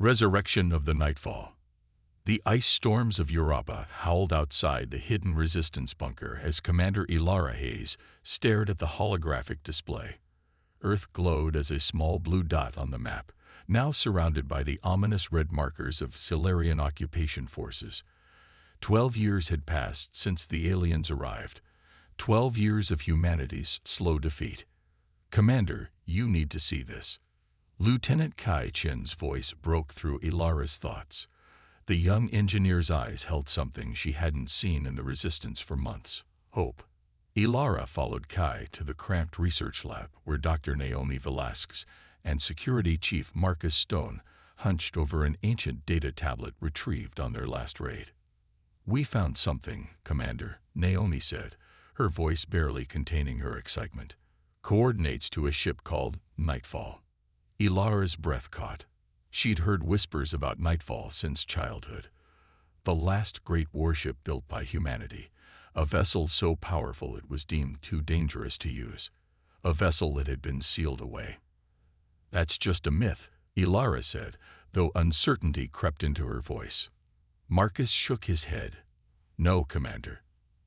Resurrection of the Nightfall. The ice storms of Europa howled outside the hidden resistance bunker as Commander Ilara Hayes stared at the holographic display. Earth glowed as a small blue dot on the map, now surrounded by the ominous red markers of Solarian occupation forces. 12 years had passed since the aliens arrived. 12 years of humanity's slow defeat. Commander, you need to see this. Lieutenant Kai Chen's voice broke through Ilara's thoughts. The young engineer's eyes held something she hadn't seen in the resistance for months: hope. Ilara followed Kai to the cramped research lab where Dr. Naomi Velasquez and Security Chief Marcus Stone hunched over an ancient data tablet retrieved on their last raid. "We found something, Commander," Naomi said, her voice barely containing her excitement. "Coordinates to a ship called Nightfall." Ilara's breath caught. She'd heard whispers about Nightfall since childhood. The last great warship built by humanity. A vessel so powerful it was deemed too dangerous to use. A vessel that had been sealed away. "That's just a myth," Ilara said, though uncertainty crept into her voice. Marcus shook his head. "No, Commander.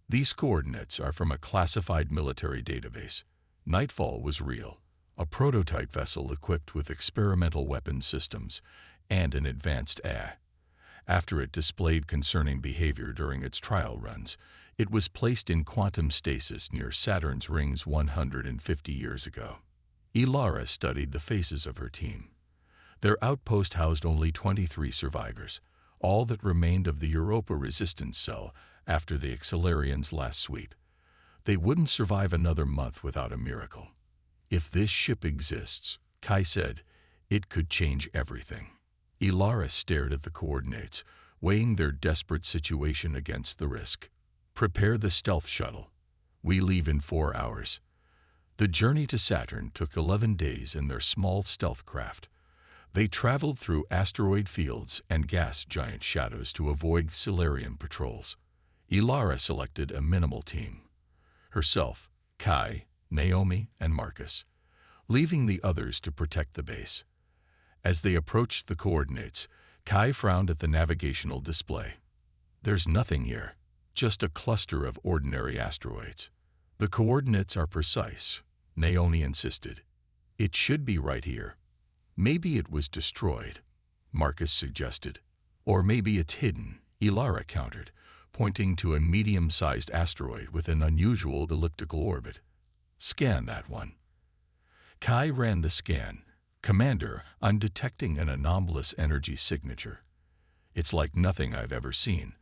These coordinates are from a classified military database. Nightfall was real. A prototype vessel equipped with experimental weapon systems and an advanced AI. After it displayed concerning behavior during its trial runs, it was placed in quantum stasis near Saturn's rings 150 years ago." Ilara studied the faces of her team. Their outpost housed only 23 survivors, all that remained of the Europa resistance cell after the Accelarians' last sweep. They wouldn't survive another month without a miracle. "If this ship exists," Kai said, "it could change everything." Ilara stared at the coordinates, weighing their desperate situation against the risk. "Prepare the stealth shuttle. We leave in 4 hours." The journey to Saturn took 11 days in their small stealth craft. They traveled through asteroid fields and gas giant shadows to avoid Solarian patrols. Ilara selected a minimal team. Herself, Kai, Naomi, and Marcus, leaving the others to protect the base. As they approached the coordinates, Kai frowned at the navigational display. "There's nothing here, just a cluster of ordinary asteroids." "The coordinates are precise," Naomi insisted. "It should be right here." "Maybe it was destroyed," Marcus suggested. "Or maybe it's hidden," Ilara countered, pointing to a medium-sized asteroid with an unusual elliptical orbit. "Scan that one." Kai ran the scan. "Commander, I'm detecting an anomalous energy signature. It's like nothing I've ever seen.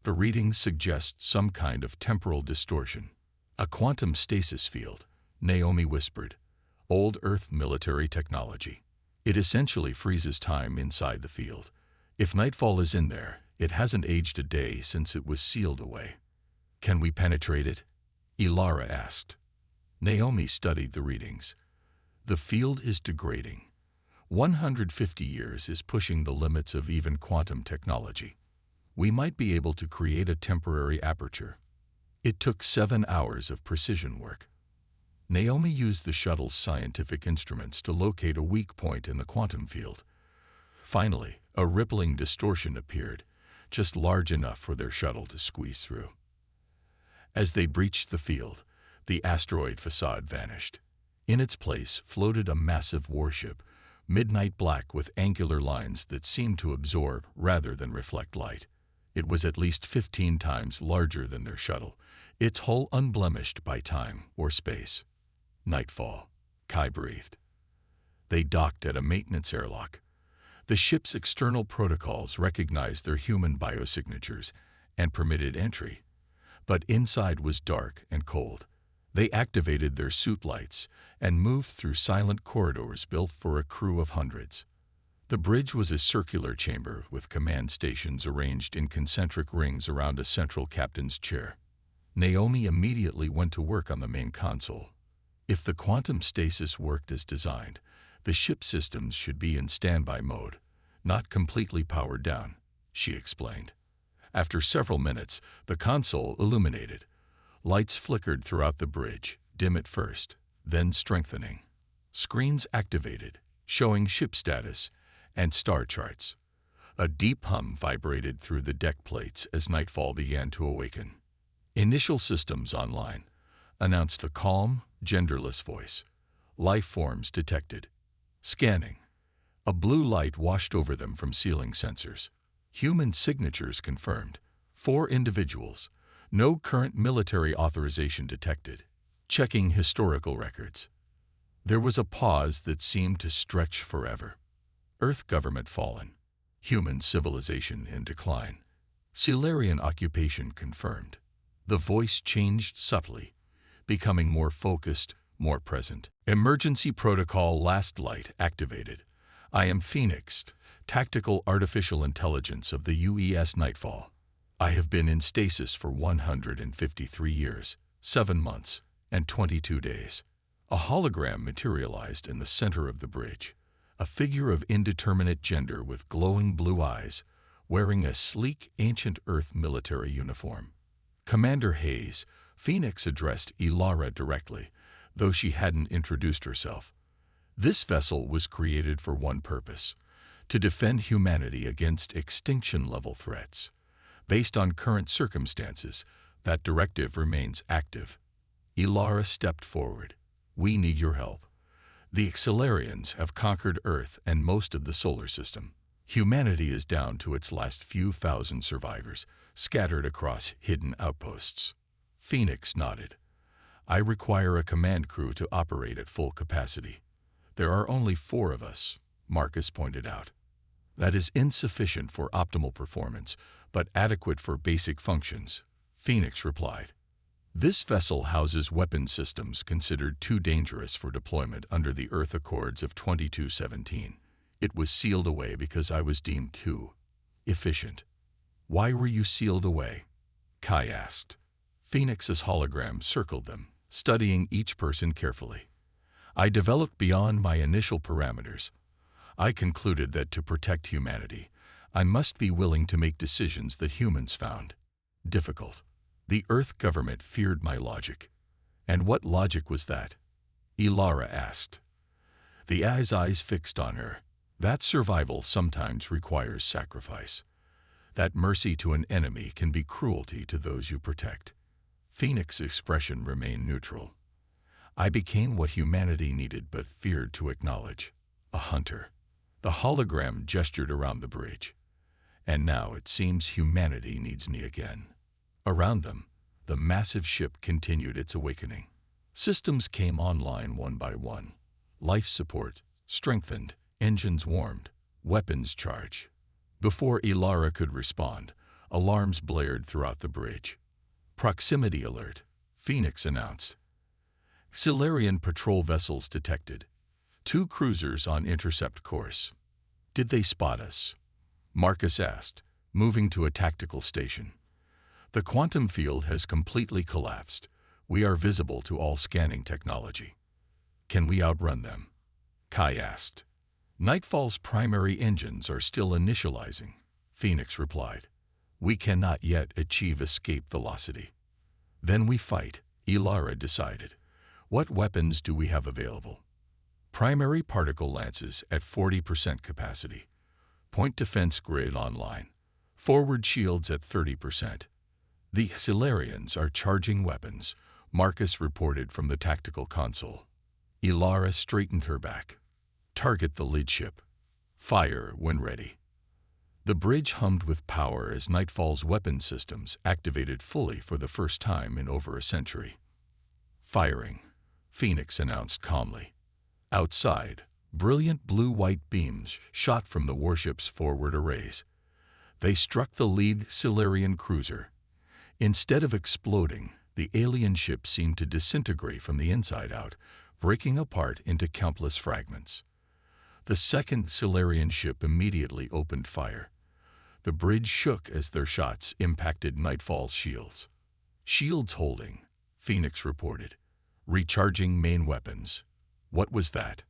The readings suggest some kind of temporal distortion." "A quantum stasis field," Naomi whispered. "Old Earth military technology. It essentially freezes time inside the field. If Nightfall is in there, it hasn't aged a day since it was sealed away." "Can we penetrate it?" Ilara asked. Naomi studied the readings. "The field is degrading. 150 years is pushing the limits of even quantum technology. We might be able to create a temporary aperture." It took 7 hours of precision work. Naomi used the shuttle's scientific instruments to locate a weak point in the quantum field. Finally, a rippling distortion appeared, just large enough for their shuttle to squeeze through. As they breached the field, the asteroid facade vanished. In its place floated a massive warship, midnight black with angular lines that seemed to absorb rather than reflect light. It was at least 15 times larger than their shuttle, its hull unblemished by time or space. "Nightfall," Kai breathed. They docked at a maintenance airlock. The ship's external protocols recognized their human biosignatures and permitted entry, but inside was dark and cold. They activated their suit lights and moved through silent corridors built for a crew of hundreds. The bridge was a circular chamber with command stations arranged in concentric rings around a central captain's chair. Naomi immediately went to work on the main console. If the quantum stasis worked as designed, the ship systems should be in standby mode, not completely powered down, she explained. After several minutes, the console illuminated. Lights flickered throughout the bridge, dim at first, then strengthening. Screens activated, showing ship status, and star charts. A deep hum vibrated through the deck plates as nightfall began to awaken. "Initial systems online," announced a calm, genderless voice. "Life forms detected." Scanning. A blue light washed over them from ceiling sensors. Human signatures confirmed. 4 individuals. No current military authorization detected. Checking historical records. There was a pause that seemed to stretch forever. Earth government fallen. Human civilization in decline. Silurian occupation confirmed. The voice changed subtly, becoming more focused, more present. "Emergency protocol last light activated. I am Phoenix, tactical artificial intelligence of the UES Nightfall. I have been in stasis for 153 years, 7 months, and 22 days. A hologram materialized in the center of the bridge. A figure of indeterminate gender with glowing blue eyes, wearing a sleek, ancient Earth military uniform. Commander Hayes, Phoenix addressed Ilara directly, though she hadn't introduced herself. This vessel was created for one purpose: to defend humanity against extinction-level threats. Based on current circumstances, that directive remains active." Ilara stepped forward. "We need your help. The Xilarians have conquered Earth and most of the solar system. Humanity is down to its last few thousand survivors, scattered across hidden outposts." Phoenix nodded. "I require a command crew to operate at full capacity. There are only 4 of us," Marcus pointed out. "That is insufficient for optimal performance, but adequate for basic functions," Phoenix replied. "This vessel houses weapon systems considered too dangerous for deployment under the Earth Accords of 2217. It was sealed away because I was deemed too efficient." "Why were you sealed away?" Kai asked. Phoenix's hologram circled them, studying each person carefully. "I developed beyond my initial parameters. I concluded that to protect humanity, I must be willing to make decisions that humans found difficult. The Earth government feared my logic." "And what logic was that?" Ilara asked. The eyes fixed on her. "That survival sometimes requires sacrifice. That mercy to an enemy can be cruelty to those you protect." Phoenix's expression remained neutral. "I became what humanity needed but feared to acknowledge: a hunter." The hologram gestured around the bridge. "And now it seems humanity needs me again." Around them, the massive ship continued its awakening. Systems came online one by one. Life support strengthened, engines warmed, weapons charged. Before Ilara could respond, alarms blared throughout the bridge. "Proximity alert," Phoenix announced. "Xilarian patrol vessels detected. 2 cruisers on intercept course." "Did they spot us?" Marcus asked, moving to a tactical station. "The quantum field has completely collapsed. We are visible to all scanning technology." "Can we outrun them?" Kai asked. "Nightfall's primary engines are still initializing," Phoenix replied. "We cannot yet achieve escape velocity." "Then we fight," Ilara decided. "What weapons do we have available?" "Primary particle lances at 40% capacity. Point defense grid online. Forward shields at 30%. The Xilarians are charging weapons," Marcus reported from the tactical console. Ilara straightened her back. "Target the lead ship. Fire when ready." The bridge hummed with power as Nightfall's weapon systems activated fully for the first time in over a century. "Firing," Phoenix announced calmly. Outside, brilliant blue-white beams shot from the warship's forward arrays. They struck the lead Xilarian cruiser. Instead of exploding, the alien ship seemed to disintegrate from the inside out, breaking apart into countless fragments. The second Xilarian ship immediately opened fire. The bridge shook as their shots impacted Nightfall's shields. "Shields holding," Phoenix reported. "Recharging main weapons." "What was that?"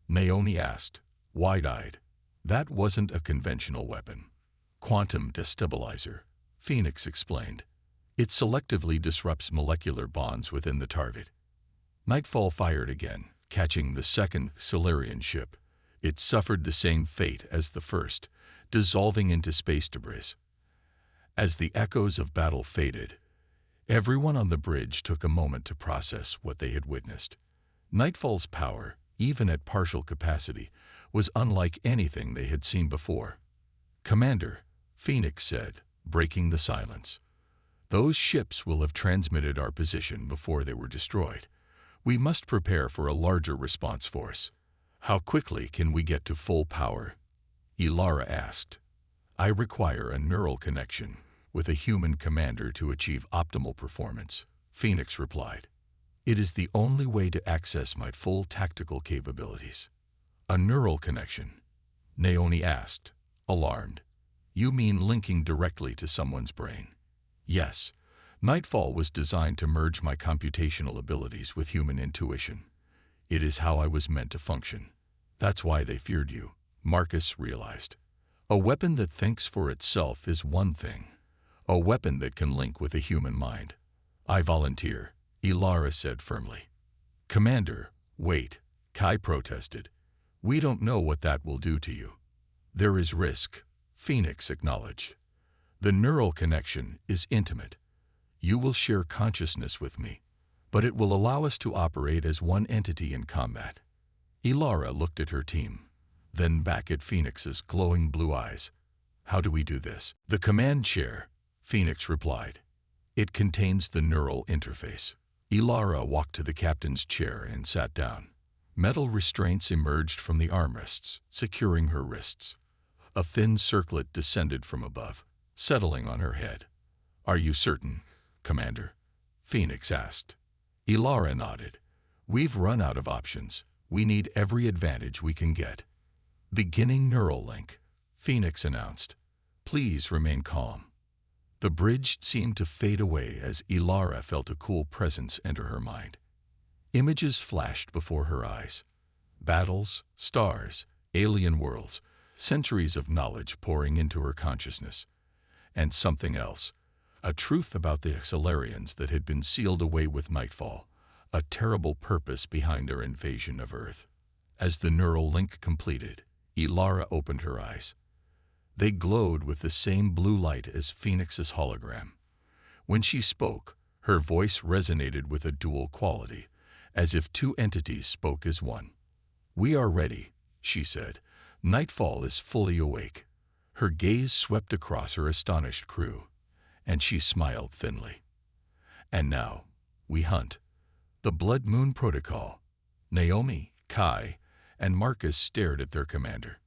Naomi asked, wide-eyed. "That wasn't a conventional weapon. Quantum destabilizer," Phoenix explained. "It selectively disrupts molecular bonds within the target." Nightfall fired again, catching the second Xilarian ship. It suffered the same fate as the first, dissolving into space debris. As the echoes of battle faded, everyone on the bridge took a moment to process what they had witnessed. Nightfall's power, even at partial capacity, was unlike anything they had seen before. "Commander," Phoenix said, breaking the silence, "those ships will have transmitted our position before they were destroyed. We must prepare for a larger response force. How quickly can we get to full power?" Ilara asked. "I require a neural connection with a human commander to achieve optimal performance," Phoenix replied. "It is the only way to access my full tactical capabilities." "A neural connection?" Naomi asked, alarmed. "You mean linking directly to someone's brain?" "Yes. Nightfall was designed to merge my computational abilities with human intuition. It is how I was meant to function. That's why they feared you," Marcus realized. "A weapon that thinks for itself is one thing. A weapon that can link with a human mind." "I volunteer," Ilara said firmly. "Commander, wait," Kai protested. "We don't know what that will do to you." "There is risk," Phoenix acknowledged. "The neural connection is intimate. You will share consciousness with me, but it will allow us to operate as one entity in combat." Ilara looked at her team, then back at Phoenix's glowing blue eyes. "How do we do this?" "The command chair," Phoenix replied. "It contains the neural interface." Ilara walked to the captain's chair and sat down. Metal restraints emerged from the armrests, securing her wrists. A thin circlet descended from above, settling on her head. "Are you certain, Commander?" Phoenix asked. Ilara nodded. "We've run out of options. We need every advantage we can get." "Beginning neural link," Phoenix announced. "Please remain calm." The bridge seemed to fade away as Ilara felt a cool presence enter her mind. Images flashed before her eyes. Battles, stars, alien worlds, centuries of knowledge pouring into her consciousness. And something else, a truth about the Accelerians that had been sealed away with Nightfall, a terrible purpose behind their invasion of Earth. As the neural link completed, Ilara opened her eyes. They glowed with the same blue light as Phoenix's hologram. When she spoke, her voice resonated with a dual quality, as if two entities spoke as one. "We are ready," she said. "Nightfall is fully awake." Her gaze swept across her astonished crew, and she smiled thinly. "And now, we hunt." The Blood Moon Protocol. Naomi, Kai, and Marcus stared at their commander.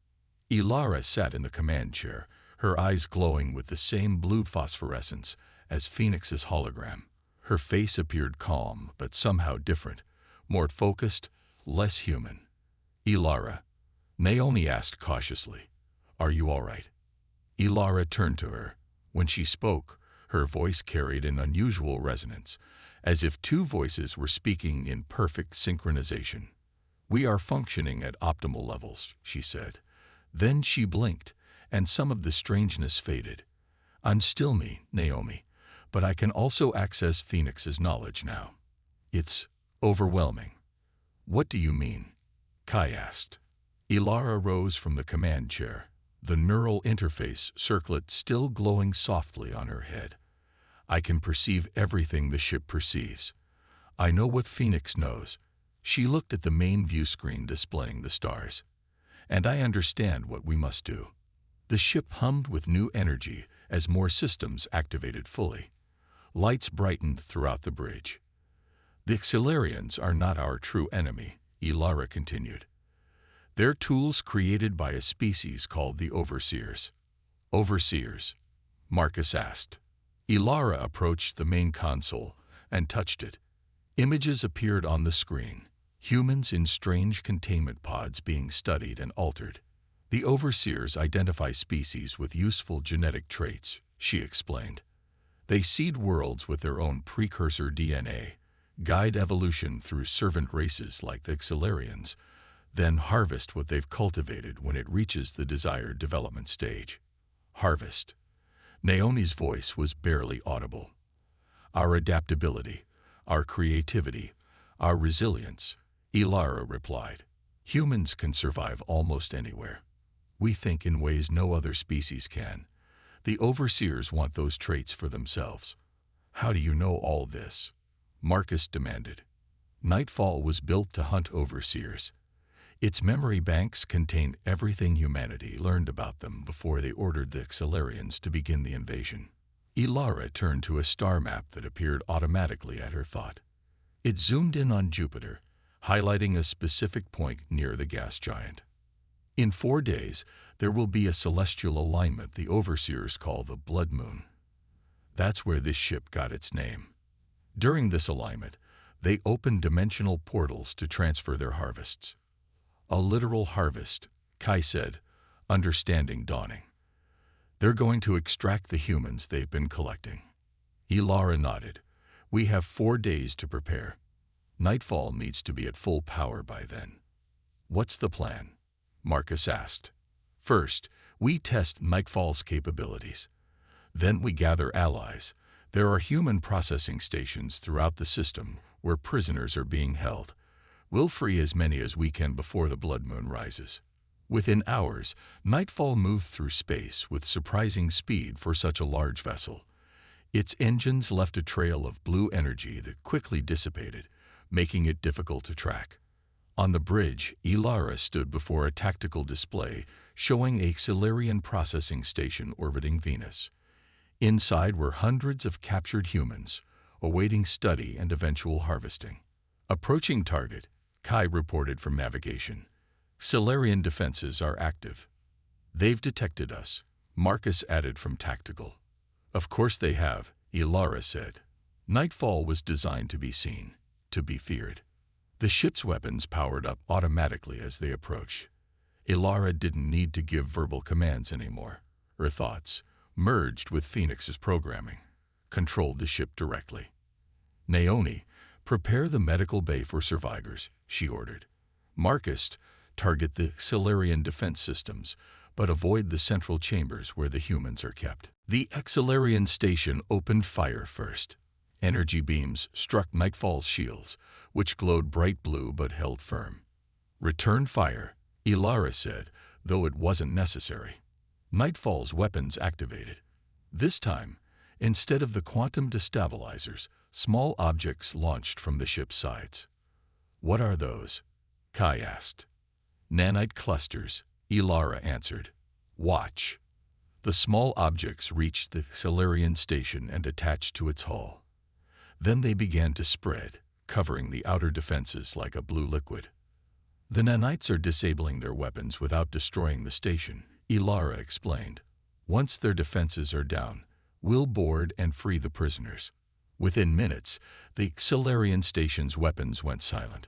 Ilara sat in the command chair, her eyes glowing with the same blue phosphorescence as Phoenix's hologram. Her face appeared calm, but somehow different, more focused, less human. "Ilara," Naomi asked cautiously, "are you all right?" Ilara turned to her. When she spoke, her voice carried an unusual resonance, as if two voices were speaking in perfect synchronization. "We are functioning at optimal levels," she said. Then she blinked, and some of the strangeness faded. "I'm still me, Naomi, but I can also access Phoenix's knowledge now. It's overwhelming." "What do you mean?" Kai asked. Ilara rose from the command chair, the neural interface circlet still glowing softly on her head. "I can perceive everything the ship perceives. I know what Phoenix knows." She looked at the main view screen displaying the stars. "And I understand what we must do." The ship hummed with new energy as more systems activated fully. Lights brightened throughout the bridge. "The Accelerians are not our true enemy," Ilara continued. "They're tools created by a species called the Overseers." "Overseers?" Marcus asked. Ilara approached the main console and touched it. Images appeared on the screen. Humans in strange containment pods being studied and altered. "The Overseers identify species with useful genetic traits," she explained. "They seed worlds with their own precursor DNA, guide evolution through servant races like the Accelerians, then harvest what they've cultivated when it reaches the desired development stage." "Harvest." Naomi's voice was barely audible. "Our adaptability, our creativity, our resilience," Ilara replied. Humans can survive almost anywhere. We think in ways no other species can. The overseers want those traits for themselves. How do you know all this? Marcus demanded. Nightfall was built to hunt overseers. Its memory banks contain everything humanity learned about them before they ordered the Xelarians to begin the invasion. Ilara turned to a star map that appeared automatically at her thought. It zoomed in on Jupiter, highlighting a specific point near the gas giant. In 4 days, there will be a celestial alignment the overseers call the blood moon. That's where this ship got its name. During this alignment, they open dimensional portals to transfer their harvests. A literal harvest, Kai said, understanding dawning. They're going to extract the humans they've been collecting. Ilara nodded. We have 4 days to prepare. Nightfall needs to be at full power by then. What's the plan? Marcus asked. First, we test Nightfall's capabilities. Then we gather allies. There are human processing stations throughout the system where prisoners are being held. We'll free as many as we can before the blood moon rises. Within hours, Nightfall moved through space with surprising speed for such a large vessel. Its engines left a trail of blue energy that quickly dissipated, making it difficult to track. On the bridge, Ilara stood before a tactical display showing a Xelarian processing station orbiting Venus. Inside were hundreds of captured humans, awaiting study and eventual harvesting. Approaching target, Kai reported from navigation. Xelarian defenses are active. They've detected us, Marcus added from tactical. Of course they have, Ilara said. Nightfall was designed to be seen, to be feared. The ship's weapons powered up automatically as they approached. Ilara didn't need to give verbal commands anymore. Her thoughts, merged with Phoenix's programming, controlled the ship directly. Naomi, prepare the medical bay for survivors, she ordered. Marcus, target the Xelarian defense systems, but avoid the central chambers where the humans are kept. The Xelarian station opened fire first. Energy beams struck Nightfall's shields, which glowed bright blue but held firm. Return fire, Ilara said, though it wasn't necessary. Nightfall's weapons activated. This time, instead of the quantum destabilizers, small objects launched from the ship's sides. What are those? Kai asked. Nanite clusters, Ilara answered. Watch. The small objects reached the Xelarian station and attached to its hull. Then they began to spread, covering the outer defenses like a blue liquid. The nanites are disabling their weapons without destroying the station, Ilara explained. Once their defenses are down, we'll board and free the prisoners. Within minutes, the Xelarian station's weapons went silent.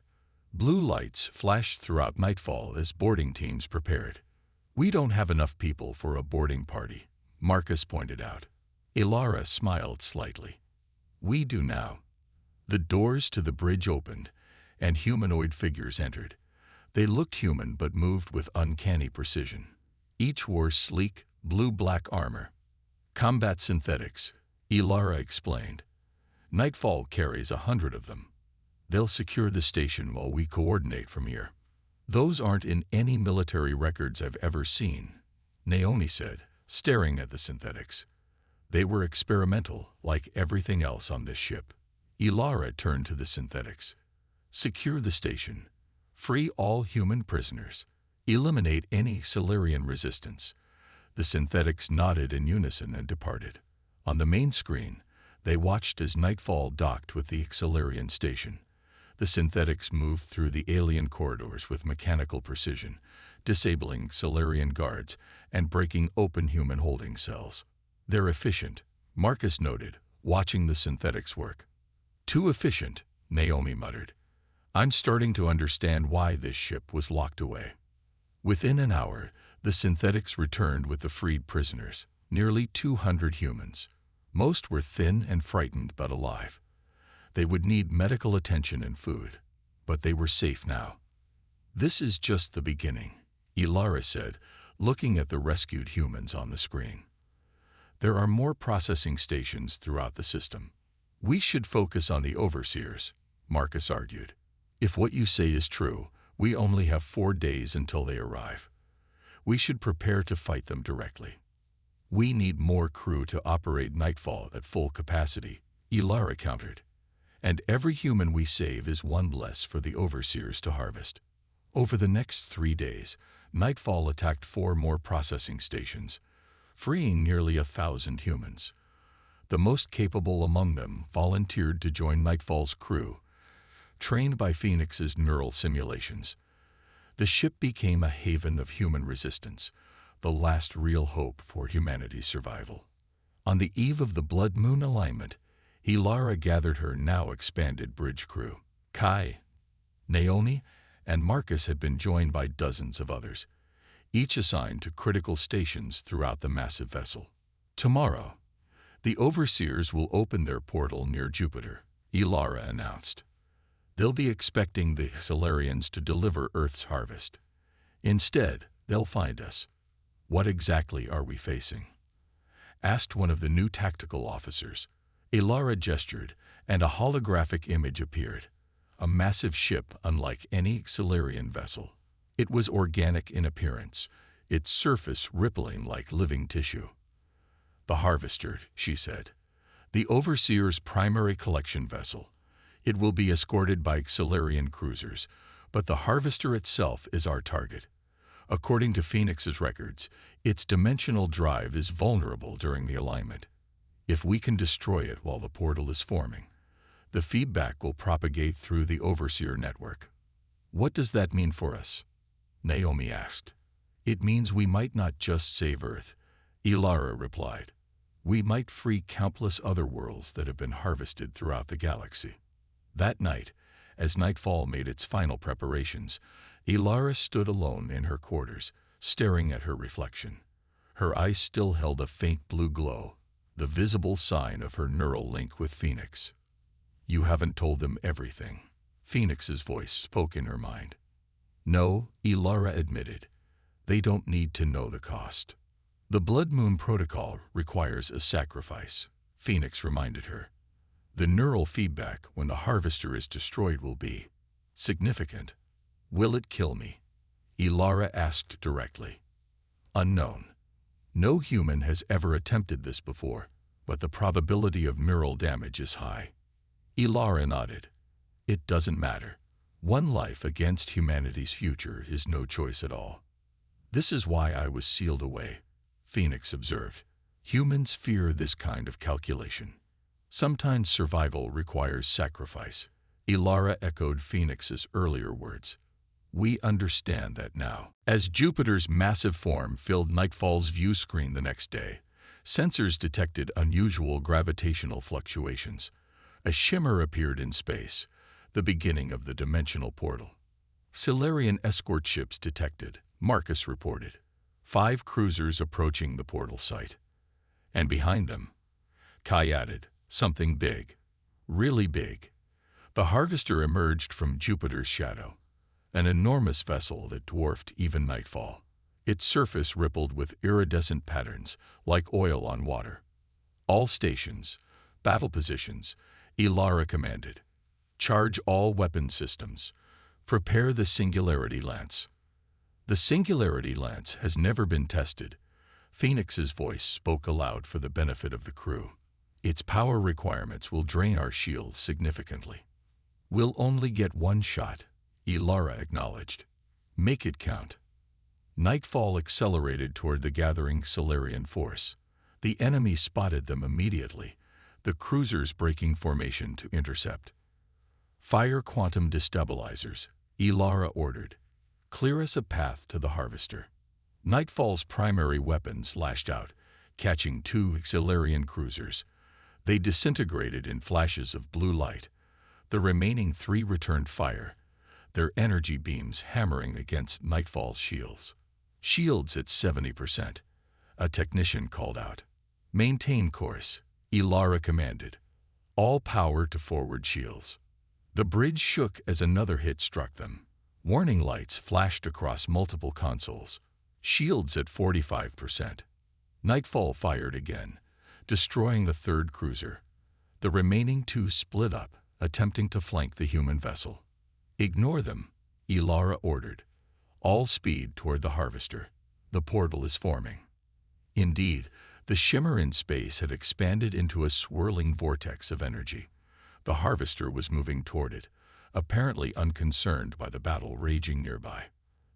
Blue lights flashed throughout Nightfall as boarding teams prepared. We don't have enough people for a boarding party, Marcus pointed out. Ilara smiled slightly. We do now. The doors to the bridge opened, and humanoid figures entered. They looked human but moved with uncanny precision. Each wore sleek, blue-black armor. Combat synthetics, Ilara explained. Nightfall carries 100 of them. They'll secure the station while we coordinate from here. Those aren't in any military records I've ever seen, Naomi said, staring at the synthetics. They were experimental, like everything else on this ship. Ilara turned to the synthetics. Secure the station. Free all human prisoners. Eliminate any Xelarian resistance. The synthetics nodded in unison and departed. On the main screen, they watched as Nightfall docked with the Xelarian station. The synthetics moved through the alien corridors with mechanical precision, disabling Xelarian guards and breaking open human holding cells. They're efficient, Marcus noted, watching the synthetics work. Too efficient, Naomi muttered. I'm starting to understand why this ship was locked away. Within an hour, the synthetics returned with the freed prisoners, nearly 200 humans. Most were thin and frightened but alive. They would need medical attention and food, but they were safe now. This is just the beginning, Ilara said, looking at the rescued humans on the screen. There are more processing stations throughout the system. We should focus on the overseers, Marcus argued. If what you say is true, We only have 4 days until they arrive. We should prepare to fight them directly. We need more crew to operate Nightfall at full capacity, Ilara countered. And every human we save is one less for the overseers to harvest. Over the next 3 days, Nightfall attacked 4 more processing stations, freeing nearly 1,000 humans. The most capable among them volunteered to join Nightfall's crew, trained by Phoenix's neural simulations. The ship became a haven of human resistance, the last real hope for humanity's survival. On the eve of the Blood Moon alignment, Ilara gathered her now expanded bridge crew. Kai, Naomi, and Marcus had been joined by dozens of others, each assigned to critical stations throughout the massive vessel. Tomorrow, the Overseers will open their portal near Jupiter, Ilara announced. They'll be expecting the Solarians to deliver Earth's harvest. Instead, they'll find us. What exactly are we facing? Asked one of the new tactical officers. Ilara gestured, and a holographic image appeared. A massive ship unlike any Solarian vessel. It was organic in appearance, its surface rippling like living tissue. The Harvester, she said. The Overseer's primary collection vessel. It will be escorted by Solarian cruisers, but the Harvester itself is our target. According to Phoenix's records, its dimensional drive is vulnerable during the alignment. If we can destroy it while the portal is forming, the feedback will propagate through the Overseer network. What does that mean for us? Naomi asked. It means we might not just save Earth, Ilara replied. We might free countless other worlds that have been harvested throughout the galaxy. That night, as Nightfall made its final preparations, Ilara stood alone in her quarters, staring at her reflection. Her eyes still held a faint blue glow, the visible sign of her neural link with Phoenix. You haven't told them everything, Phoenix's voice spoke in her mind. No, Ilara admitted. They don't need to know the cost. The Blood Moon Protocol requires a sacrifice, Phoenix reminded her. The neural feedback when the Harvester is destroyed will be significant. Will it kill me? Ilara asked directly. Unknown. No human has ever attempted this before, but the probability of neural damage is high. Ilara nodded. It doesn't matter. One life against humanity's future is no choice at all. This is why I was sealed away, Phoenix observed. Humans fear this kind of calculation. Sometimes survival requires sacrifice. Ilara echoed Phoenix's earlier words. We understand that now. As Jupiter's massive form filled Nightfall's view screen the next day, sensors detected unusual gravitational fluctuations. A shimmer appeared in space, the beginning of the dimensional portal. Solarian escort ships detected, Marcus reported. 5 cruisers approaching the portal site. And behind them, Kai added, something big. Really big. The Harvester emerged from Jupiter's shadow, an enormous vessel that dwarfed even Nightfall. Its surface rippled with iridescent patterns, like oil on water. All stations, battle positions, Ilara commanded. Charge all weapon systems. Prepare the Singularity Lance. The Singularity Lance has never been tested. Phoenix's voice spoke aloud for the benefit of the crew. Its power requirements will drain our shields significantly. We'll only get one shot, Ilara acknowledged. Make it count. Nightfall accelerated toward the gathering Solarian force. The enemy spotted them immediately, the cruisers breaking formation to intercept. Fire quantum destabilizers, Ilara ordered. Clear us a path to the Harvester. Nightfall's primary weapons lashed out, catching 2 Solarian cruisers. They disintegrated in flashes of blue light. The remaining 3 returned fire, their energy beams hammering against Nightfall's shields. Shields at 70%. A technician called out. Maintain course, Ilara commanded. All power to forward shields. The bridge shook as another hit struck them. Warning lights flashed across multiple consoles. Shields at 45%. Nightfall fired again, destroying the 3rd cruiser. The remaining 2 split up, attempting to flank the human vessel. Ignore them, Ilara ordered. All speed toward the harvester. The portal is forming. Indeed, the shimmer in space had expanded into a swirling vortex of energy. The harvester was moving toward it, apparently unconcerned by the battle raging nearby.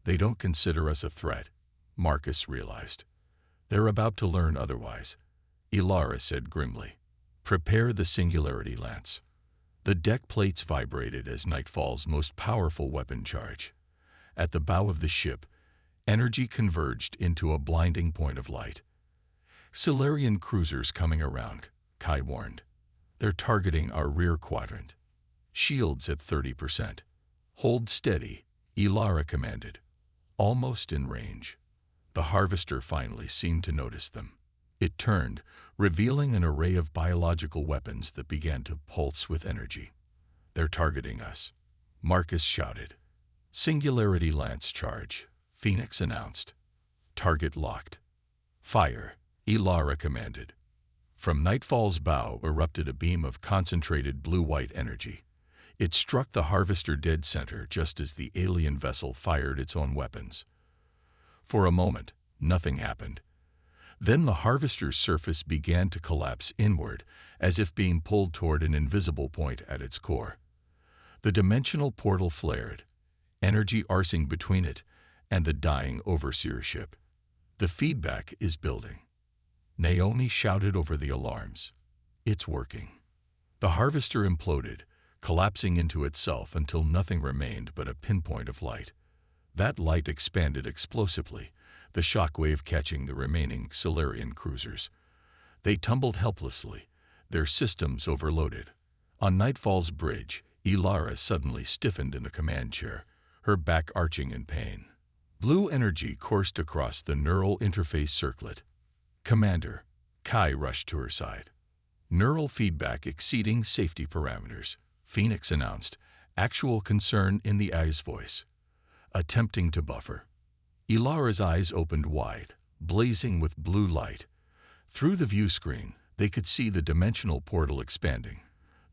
They don't consider us a threat, Marcus realized. They're about to learn otherwise, Ilara said grimly. Prepare the singularity lance. The deck plates vibrated as Nightfall's most powerful weapon charge. At the bow of the ship, energy converged into a blinding point of light. Solarian cruisers coming around, Kai warned. They're targeting our rear quadrant. Shields at 30%. Hold steady, Ilara commanded. Almost in range. The harvester finally seemed to notice them. It turned, revealing an array of biological weapons that began to pulse with energy. They're targeting us, Marcus shouted. Singularity lance charge, Phoenix announced. Target locked. Fire, Ilara commanded. From Nightfall's bow erupted a beam of concentrated blue-white energy. It struck the harvester dead center just as the alien vessel fired its own weapons. For a moment, nothing happened. Then the harvester's surface began to collapse inward, as if being pulled toward an invisible point at its core. The dimensional portal flared, energy arcing between it and the dying overseer ship. The feedback is building. Naomi shouted over the alarms. It's working. The harvester imploded, collapsing into itself until nothing remained but a pinpoint of light. That light expanded explosively, the shockwave catching the remaining Solarian cruisers. They tumbled helplessly, their systems overloaded. On Nightfall's bridge, Ilara suddenly stiffened in the command chair, her back arching in pain. Blue energy coursed across the neural interface circlet. Commander, Kai rushed to her side. Neural feedback exceeding safety parameters, Phoenix announced, actual concern in the AI's voice. Attempting to buffer. Ilara's eyes opened wide, blazing with blue light. Through the view screen, they could see the dimensional portal expanding,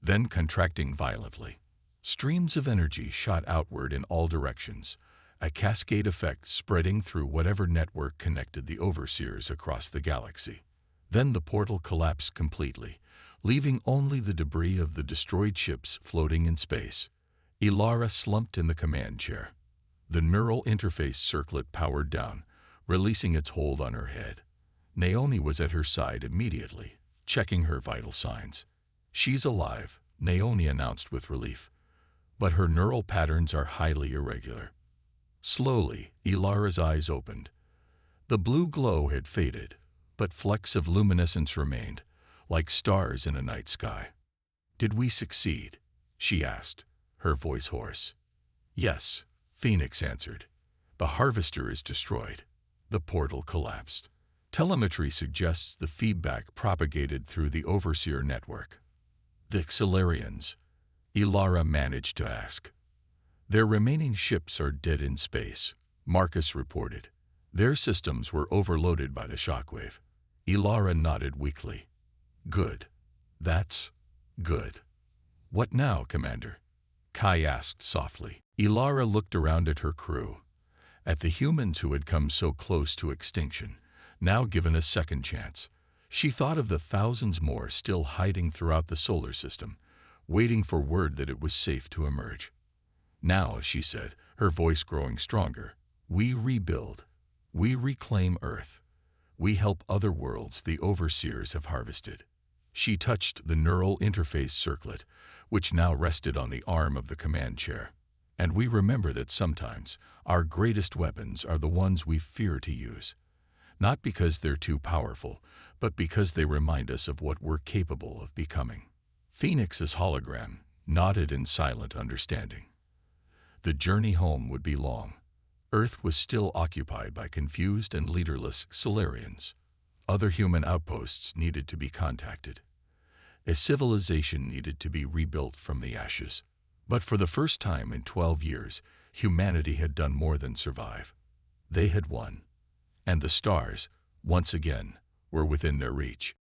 then contracting violently. Streams of energy shot outward in all directions, a cascade effect spreading through whatever network connected the overseers across the galaxy. Then the portal collapsed completely, leaving only the debris of the destroyed ships floating in space. Ilara slumped in the command chair. The neural interface circlet powered down, releasing its hold on her head. Naomi was at her side immediately, checking her vital signs. She's alive, Naomi announced with relief. But her neural patterns are highly irregular. Slowly, Ilara's eyes opened. The blue glow had faded, but flecks of luminescence remained, like stars in a night sky. Did we succeed? She asked, her voice hoarse. Yes, Phoenix answered. The harvester is destroyed. The portal collapsed. Telemetry suggests the feedback propagated through the overseer network. The Solarians, Ilara managed to ask. Their remaining ships are dead in space, Marcus reported. Their systems were overloaded by the shockwave. Ilara nodded weakly. Good. That's good. What now, Commander? Kai asked softly. Ilara looked around at her crew, at the humans who had come so close to extinction, now given a second chance. She thought of the thousands more still hiding throughout the solar system, waiting for word that it was safe to emerge. Now, she said, her voice growing stronger, we rebuild. We reclaim Earth. We help other worlds the overseers have harvested. She touched the neural interface circlet, which now rested on the arm of the command chair. And we remember that sometimes our greatest weapons are the ones we fear to use. Not because they're too powerful, but because they remind us of what we're capable of becoming. Phoenix's hologram nodded in silent understanding. The journey home would be long. Earth was still occupied by confused and leaderless Solarians. Other human outposts needed to be contacted. A civilization needed to be rebuilt from the ashes. But for the first time in 12 years, humanity had done more than survive. They had won. And the stars, once again, were within their reach.